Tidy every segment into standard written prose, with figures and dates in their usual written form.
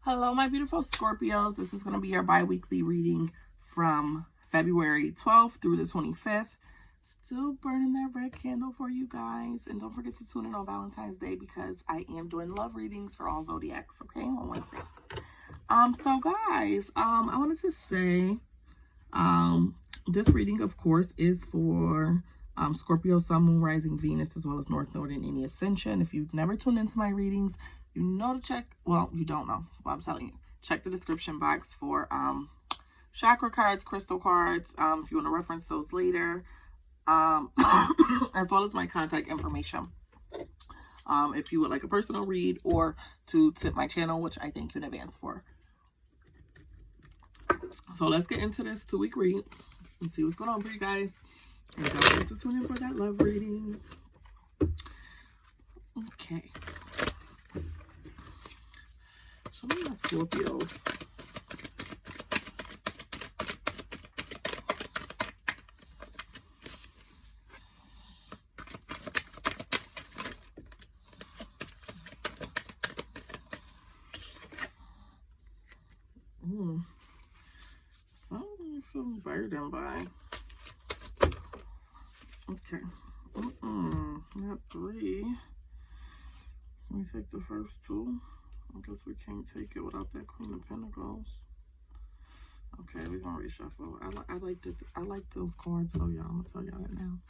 Hello, my beautiful Scorpios. This is going to be your bi-weekly reading from February 12th through the 25th. Still burning that red candle for you guys. And don't forget to tune in on Valentine's Day because I am doing love readings for all zodiacs, okay, on Wednesday. So guys, I wanted to say, this reading, of course, is for Scorpio, Sun, Moon, Rising, Venus, as well as North Node and any Ascension. If you've never tuned into my readings, you know to check, well, you don't know, but I'm telling you, check the description box for chakra cards, crystal cards, if you want to reference those later, as well as my contact information. If you would like a personal read or to tip my channel, which I thank you in advance for. So let's get into this 2-week read and see what's going on for you guys. And don't forget to tune in for that love reading. Okay. Show me my Scorpios. Something you feel burdened by. Okay. Not 3. Let me take the first 2. I guess we can't take it without that Queen of Pentacles. Okay, we're gonna reshuffle. I like those cards, so y'all, I'm gonna tell y'all that now.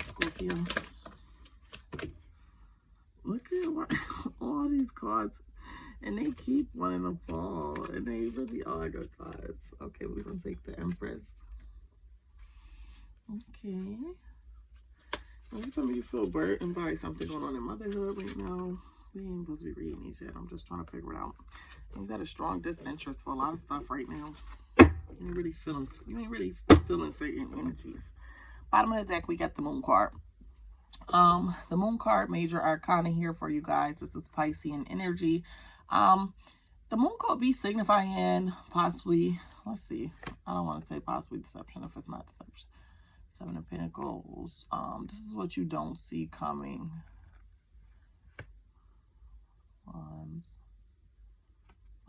Scorpio. Look at what all these cards, and they keep wanting to fall, and they really are good cards. Okay, we're gonna take the Empress. Okay. Every time you feel burdened by something going on in motherhood right now, we ain't supposed to be reading these yet. I'm just trying to figure it out. You got a strong disinterest for a lot of stuff right now. You ain't really feeling certain energies. Bottom of the deck, we got the Moon card. The Moon card, major arcana here for you guys. This is Piscean energy. The Moon could be signifying possibly, let's see, I don't want to say possibly deception if it's not deception. 7 of Pentacles. This is what you don't see coming.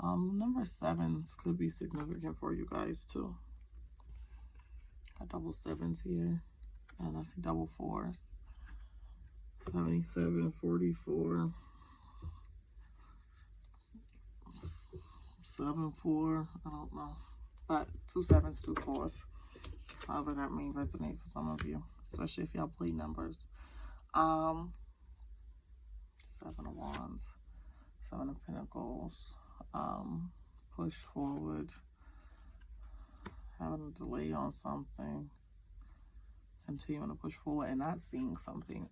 Number 7s could be significant for you guys too. Got double 7s here, and I see double 4s. 77, 44, 7, 4. I don't know, but 2 7s, 2 4s. However that may resonate for some of you, especially if y'all play numbers. 7 of Wands, 7 of Pentacles, push forward, having a delay on something, continuing to push forward and not seeing something.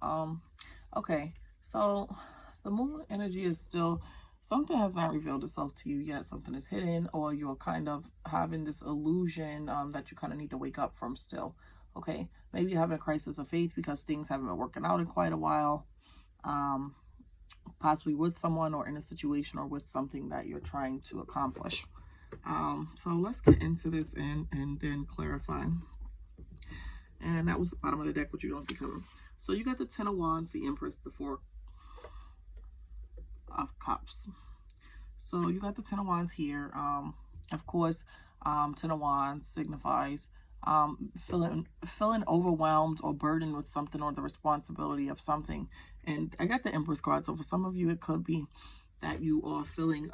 Okay, so the Moon energy is still, something has not revealed itself to you yet. Something is hidden, or you're kind of having this illusion that you kind of need to wake up from still. Okay, maybe you're having a crisis of faith because things haven't been working out in quite a while. Possibly with someone or in a situation or with something that you're trying to accomplish. So let's get into this and then clarify. And that was the bottom of the deck, which you don't see coming. So you got the 10 of Wands, the Empress, the 4 of Cups. So you got the 10 of Wands here. Of course, 10 of Wands signifies feeling overwhelmed or burdened with something, or the responsibility of something. And I got the Empress card, so for some of you it could be that you are feeling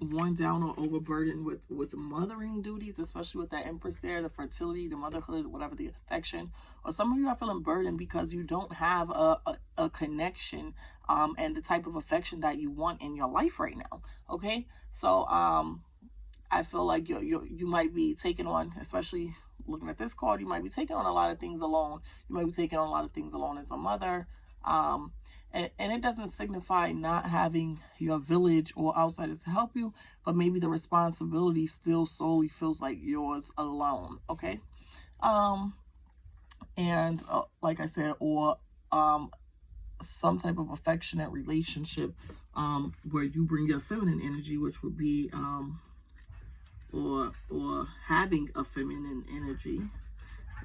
worn down or overburdened with mothering duties, especially with that Empress there, the fertility, the motherhood, whatever, the affection. Or some of you are feeling burdened because you don't have a connection and the type of affection that you want in your life right now. Okay, so I feel like you might be taking on, especially looking at this card, you might be taking on a lot of things alone. You might be taking on a lot of things alone as a mother. And it doesn't signify not having your village or outsiders to help you, but maybe the responsibility still solely feels like yours alone. Okay. And like I said, or some type of affectionate relationship where you bring your feminine energy, which would be or having a feminine energy.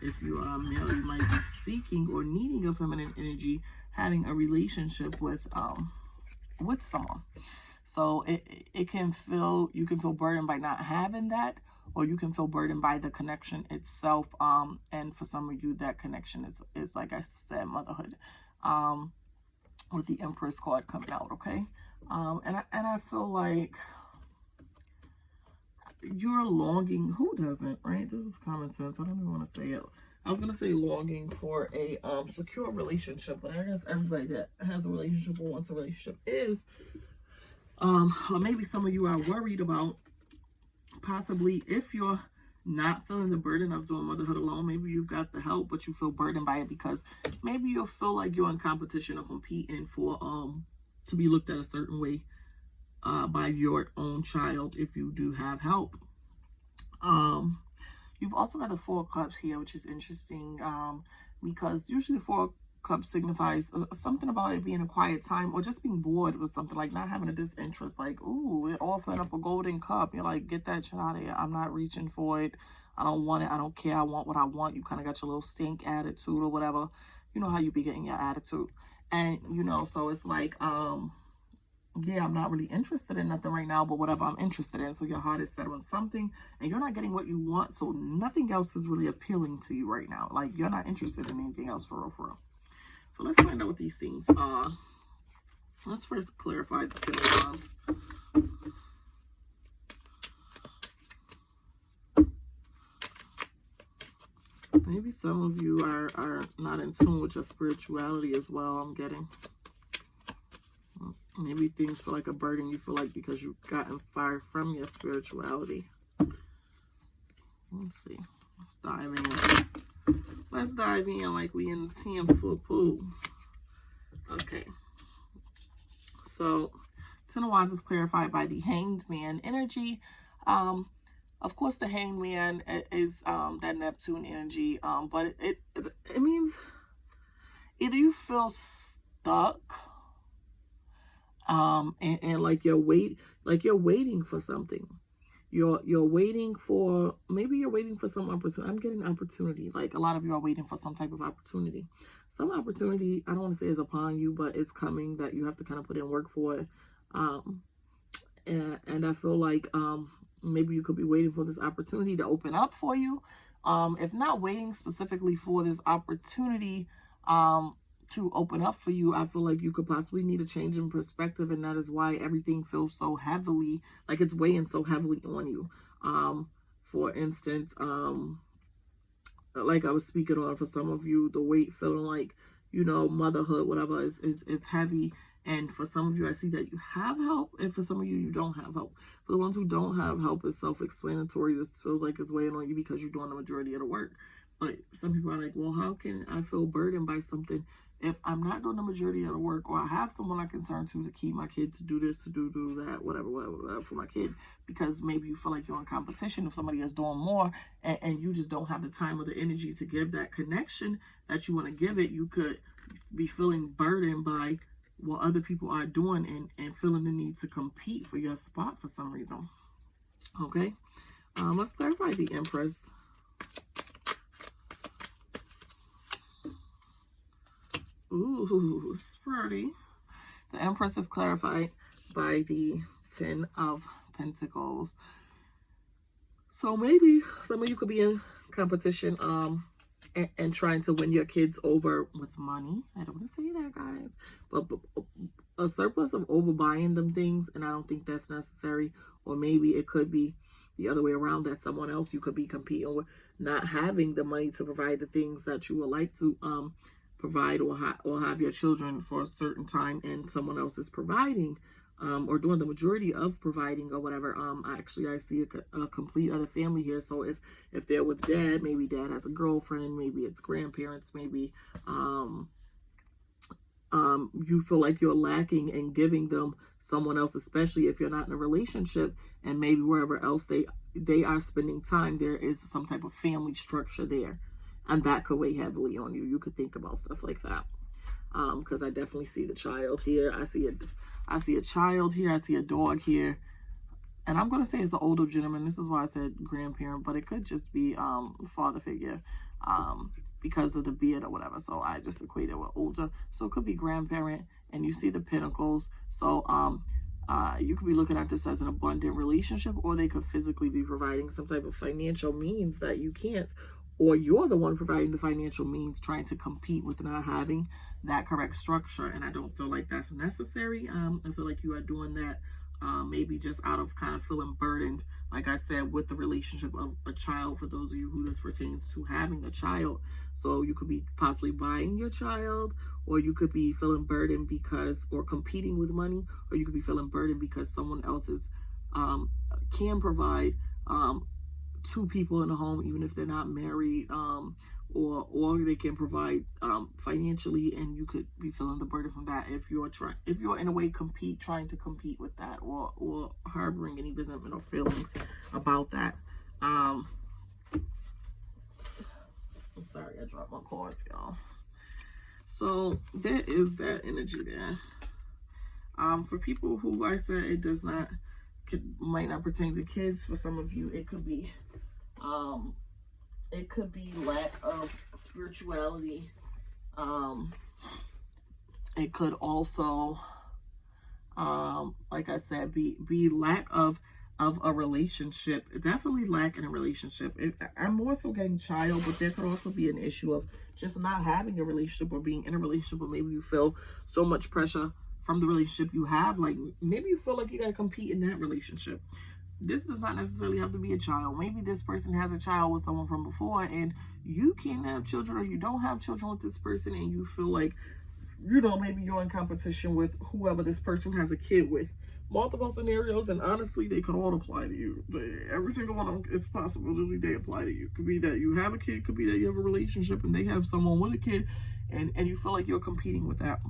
If you are a male, you might be seeking or needing a feminine energy, having a relationship with with someone. So it can feel, you can feel burdened by not having that, or you can feel burdened by the connection itself. And for some of you, that connection is like I said, motherhood. With the Empress card coming out, okay? And I feel like you're longing, who doesn't, right? This is common sense. I don't even want to say it. I was gonna say longing for a secure relationship, but I guess everybody that has a relationship or wants a relationship is, or maybe some of you are worried about possibly if you're not feeling the burden of doing motherhood alone. Maybe you've got the help, but you feel burdened by it because maybe you'll feel like you're in competition or competing for to be looked at a certain way by your own child if you do have help. You've also got the Four of Cups here, which is interesting because usually the Four of Cups signifies something about it being a quiet time or just being bored with something, like not having a disinterest, like, ooh, it offering up a golden cup. You're like, get that shit out of here. I'm not reaching for it. I don't want it. I don't care. I want what I want. You kind of got your little stink attitude or whatever. You know how you be getting your attitude. And, you know, so it's like, yeah, I'm not really interested in nothing right now, but whatever I'm interested in. So your heart is set on something and you're not getting what you want. So nothing else is really appealing to you right now. Like you're not interested in anything else for real. So let's find out what these things are. Let's first clarify the Ten of Wands. Maybe some of you are not in tune with your spirituality as well, I'm getting. Maybe things feel like a burden you feel like because you've gotten far from your spirituality. Let's see. Let's dive in. Let's dive in like we in the 10-foot pool. Okay. So, Ten of Wands is clarified by the Hanged Man energy. Of course, the Hanged Man is that Neptune energy. But it means either you feel stuck, and like you're waiting for something. You're waiting for, maybe you're waiting for some opportunity. I'm getting opportunity. Like a lot of you are waiting for some type of opportunity. Some opportunity, I don't want to say is upon you, but it's coming that you have to kind of put in work for it. And I feel like maybe you could be waiting for this opportunity to open up for you. If not waiting specifically for this opportunity to open up for you, I feel like you could possibly need a change in perspective, and that is why everything feels so heavily, like it's weighing so heavily on you. For instance, like I was speaking on, for some of you, the weight feeling like, you know, motherhood, whatever, is heavy. And for some of you, I see that you have help, and for some of you, you don't have help. For the ones who don't have help, it's self-explanatory. This feels like it's weighing on you because you're doing the majority of the work. But some people are like, well, how can I feel burdened by something if I'm not doing the majority of the work, or I have someone I can turn to keep my kid, to do this, to do that, whatever for my kid? Because maybe you feel like you're in competition if somebody is doing more, and you just don't have the time or the energy to give that connection that you want to give it. You could be feeling burdened by what other people are doing and feeling the need to compete for your spot for some reason. Okay, let's clarify the Empress. Ooh, it's pretty. The Empress is clarified by the 10 of Pentacles. So maybe some of you could be in competition and trying to win your kids over with money. I don't want to say that, guys. But a surplus of overbuying them things, and I don't think that's necessary. Or maybe it could be the other way around, that someone else you could be competing with not having the money to provide the things that you would like to provide or have your children for a certain time, and someone else is providing or doing the majority of providing or whatever. Actually, I see a complete other family here. So if they're with dad, maybe dad has a girlfriend, maybe it's grandparents, maybe you feel like you're lacking in giving them someone else, especially if you're not in a relationship, and maybe wherever else they are spending time, there is some type of family structure there. And that could weigh heavily on you. You could think about stuff like that. Because I definitely see the child here. I see a child here. I see a dog here. And I'm going to say it's an older gentleman. This is why I said grandparent, but it could just be father figure because of the beard or whatever. So I just equate it with older. So it could be grandparent, and you see the pentacles. So you could be looking at this as an abundant relationship, or they could physically be providing some type of financial means that you can't, or you're the one providing the financial means, trying to compete with not having that correct structure. And I don't feel like that's necessary. I feel like you are doing that maybe just out of kind of feeling burdened, like I said, with the relationship of a child, for those of you who this pertains to, having a child. So you could be possibly buying your child, or you could be feeling burdened because, or competing with money, or you could be feeling burdened because someone else is can provide two people in the home, even if they're not married, or they can provide financially, and you could be feeling the burden from that if you're in a way trying to compete with that, or harboring any resentment or feelings about that. I'm sorry, I dropped my cards, y'all. So there is that energy there. For people who I said it might not pertain to kids, for some of you it could be lack of spirituality. It could also like I said, be lack of a relationship. Definitely lack in a relationship. I'm more so getting child, but there could also be an issue of just not having a relationship, or being in a relationship, but maybe you feel so much pressure from the relationship you have, like maybe you feel like you got to compete in that relationship. This does not necessarily have to be a child. Maybe this person has a child with someone from before, and you can't have children, or you don't have children with this person, and you feel like, maybe you're in competition with whoever this person has a kid with. Multiple scenarios, and honestly, they could all apply to you. Every single one of them, it's possible they apply to you. Could be that you have a kid, could be that you have a relationship and they have someone with a kid, and you feel like you're competing with that.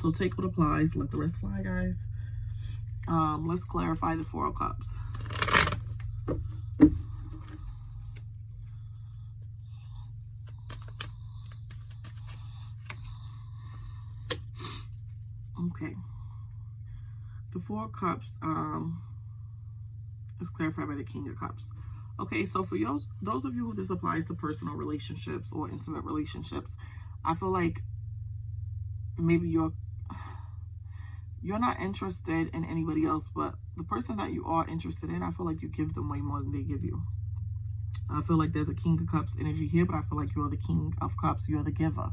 So take what applies, let the rest fly, guys. Let's clarify the Four of Cups. Okay. The Four of Cups is clarified by the King of Cups. Okay, so for those of you who this applies to personal relationships or intimate relationships, I feel like maybe you're not interested in anybody else, but the person that you are interested in, I feel like you give them way more than they give you. I feel like there's a King of Cups energy here, but I feel like you're the King of Cups. You're the giver.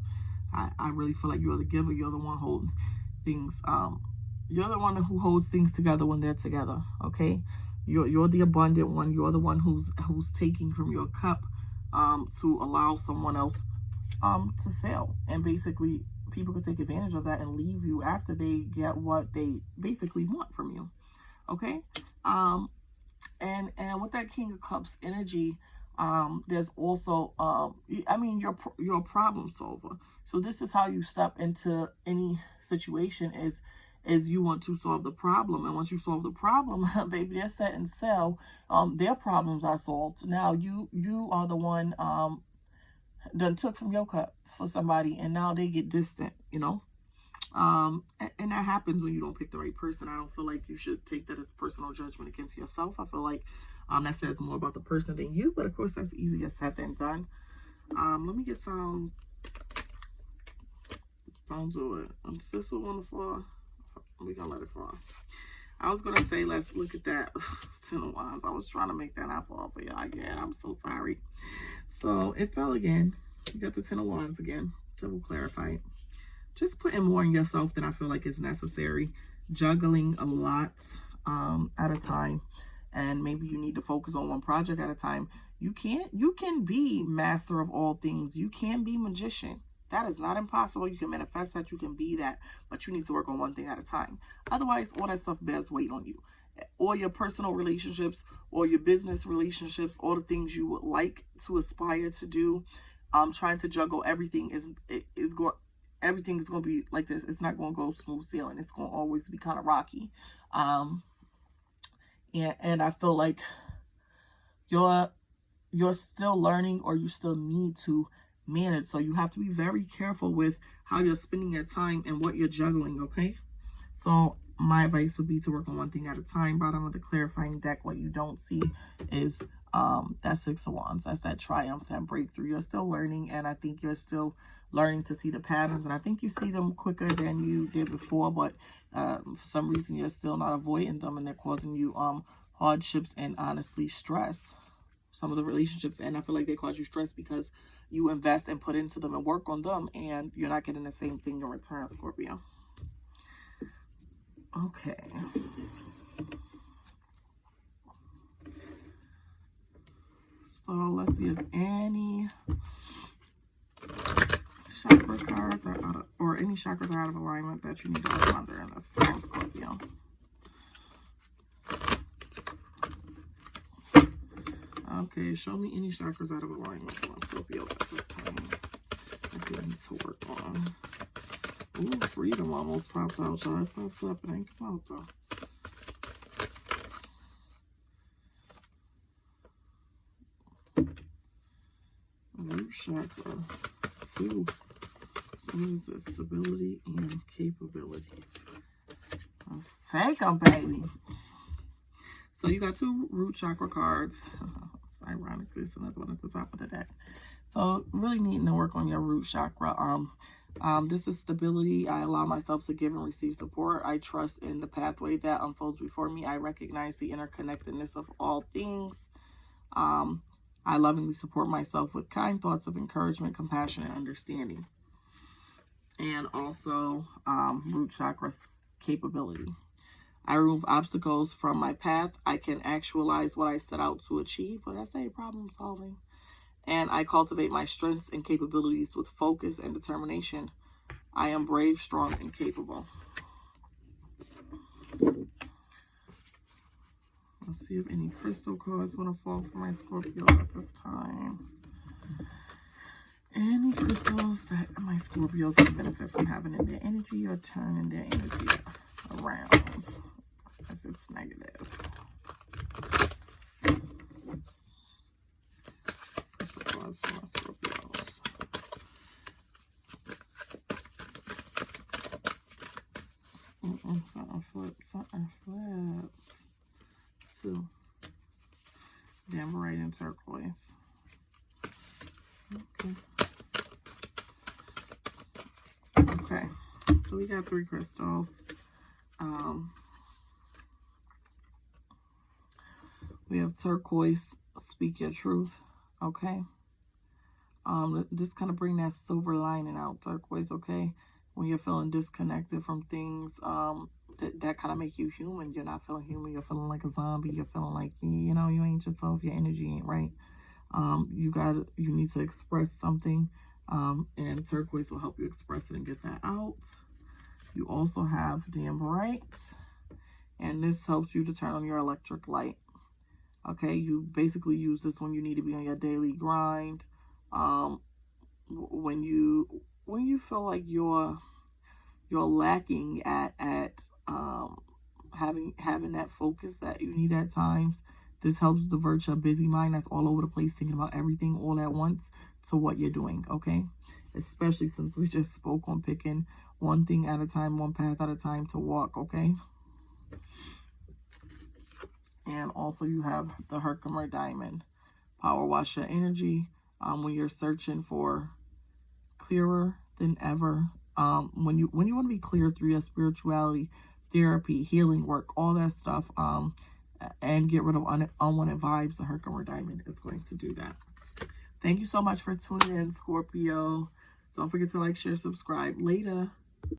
I really feel like you're the giver. You're the one holding things. You're the one who holds things together when they're together. Okay, you're the abundant one. You're the one who's taking from your cup to allow someone else to sell, and basically people could take advantage of that and leave you after they get what they basically want from you. Okay, and with that King of Cups energy, there's also I mean, you're a problem solver. So this is how you step into any situation, is you want to solve the problem, and once you solve the problem, baby, they're set and sell. Their problems are solved. Now you are the one done took from your cup for somebody, and now they get distant, and that happens when you don't pick the right person. I don't feel like you should take that as personal judgment against yourself. I feel like that says more about the person than you, but of course that's easier said than done. Let me get some. Don't do it. This one on the floor. We're gonna let it fall. I was gonna say, let's look at that Ten of Wands. I was trying to make that not fall for y'all again. I'm so sorry. So it fell again. You got the Ten of Wands again. So we'll clarify it. Just putting more in yourself than I feel like is necessary. Juggling a lot at a time. And maybe you need to focus on one project at a time. You can be master of all things. You can be magician. That is not impossible. You can manifest that. You can be that. But you need to work on one thing at a time. Otherwise, all that stuff bears weight on you. All your personal relationships, or your business relationships, all the things you would like to aspire to do. Trying to juggle everything everything is going to be like this. It's not going to go smooth sailing. It's going to always be kind of rocky. And I feel like you're still learning, or you still need to manage. So you have to be very careful with how you're spending your time and what you're juggling, okay? So my advice would be to work on one thing at a time. Bottom of the clarifying deck, what you don't see is that Six of Wands. That's that triumph, that breakthrough. You're still learning, and I think you're still learning to see the patterns. And I think you see them quicker than you did before, but for some reason you're still not avoiding them, and they're causing you hardships and honestly stress. Some of the relationships, and I feel like they cause you stress because you invest and put into them and work on them, and you're not getting the same thing in return, Scorpio. Okay. So let's see if any chakra cards are out of, or any chakras are out of alignment that you need to look under in this time, Scorpio. Okay, show me any chakras out of alignment for Scorpio at this time. I do need to work on. Ooh, freedom almost popped out, y'all. It popped up, it ain't come out though. Root chakra. 2. So means it's stability and capability. Let's take them, baby. So you got 2 root chakra cards. Ironically, it's another one at the top of the deck. So really needing to work on your root chakra. This is stability. I allow myself to give and receive support. I trust in the pathway that unfolds before me. I recognize the interconnectedness of all things. I lovingly support myself with kind thoughts of encouragement, compassion, and understanding. And also root chakra capability. I remove obstacles from my path. I can actualize what I set out to achieve. What did I say? Problem solving. And I cultivate my strengths and capabilities with focus and determination. I am brave, strong, and capable. Let's see if any crystal cards want to fall for my Scorpio at this time. Any crystals that my Scorpios can benefit from having in their energy or turning their energy around if it's negative. Crystal cards for my Scorpios. Something flip. 2. Danburite and turquoise. Okay. Okay. So we got 3 crystals. We have turquoise, speak your truth. Okay. Just kind of bring that silver lining out, turquoise, okay? When you're feeling disconnected from things, that kind of make you human. You're not feeling human. You're feeling like a zombie. You're feeling like, you know, you ain't yourself. Your energy ain't right. You need to express something, and turquoise will help you express it and get that out. You also have danburite, and this helps you to turn on your electric light. Okay, you basically use this when you need to be on your daily grind. When you feel like you're lacking at having that focus that you need at times. This helps divert your busy mind that's all over the place, thinking about everything all at once, to what you're doing, okay? Especially since we just spoke on picking one thing at a time, one path at a time to walk, okay? And also you have the herkimer diamond. Power wash your energy when you're searching for clearer than ever. When you want to be clear through your spirituality, therapy, healing work, all that stuff, and get rid of unwanted vibes, the herkimer diamond is going to do that. Thank you so much for tuning in, Scorpio. Don't forget to like, share, subscribe. Later.